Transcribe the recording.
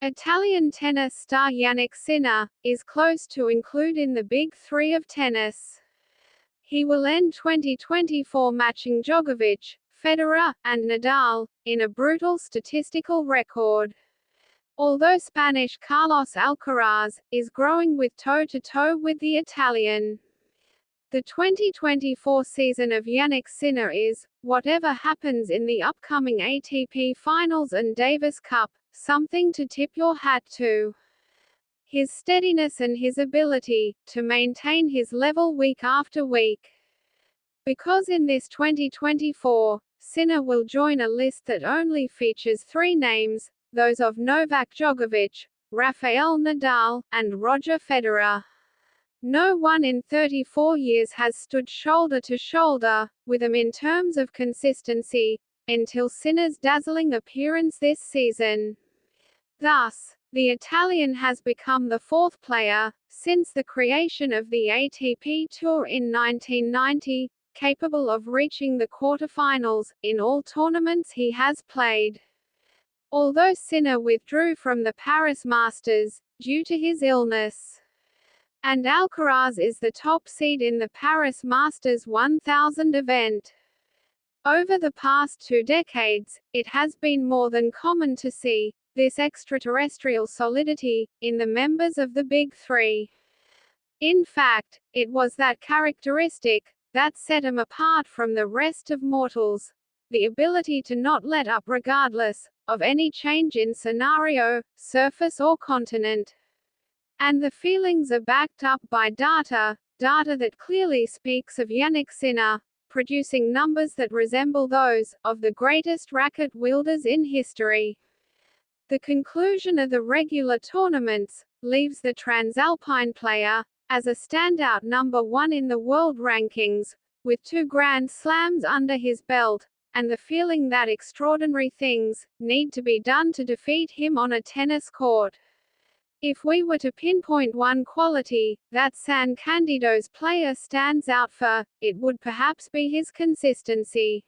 Italian tennis star Jannik Sinner is close to include in the Big Three of tennis. He will end 2024 matching Djokovic, Federer, and Nadal, in a brutal statistical record. Although Spanish Carlos Alcaraz is growing with toe-to-toe with the Italian. The 2024 season of Jannik Sinner is, whatever happens in the upcoming ATP Finals and Davis Cup, something to tip your hat to. His steadiness and his ability to maintain his level week after week. Because in this 2024, Sinner will join a list that only features three names, those of Novak Djokovic, Rafael Nadal, and Roger Federer. No one in 34 years has stood shoulder to shoulder with him in terms of consistency, until Sinner's dazzling appearance this season. Thus, the Italian has become the fourth player, since the creation of the ATP Tour in 1990, capable of reaching the quarterfinals, in all tournaments he has played. Although Sinner withdrew from the Paris Masters, due to his illness. And Alcaraz is the top seed in the Paris Masters 1000 event. Over the past 2 decades, it has been more than common to see this extraterrestrial solidity in the members of the Big Three. In fact, it was that characteristic that set him apart from the rest of mortals, the ability to not let up regardless of any change in scenario, surface or continent. And the feelings are backed up by data that clearly speaks of Jannik Sinner, producing numbers that resemble those of the greatest racket wielders in history. The conclusion of the regular tournaments leaves the Transalpine player as a standout number 1 in the world rankings, with 2 Grand Slams under his belt, and the feeling that extraordinary things need to be done to defeat him on a tennis court. If we were to pinpoint one quality that San Candido's player stands out for, it would perhaps be his consistency.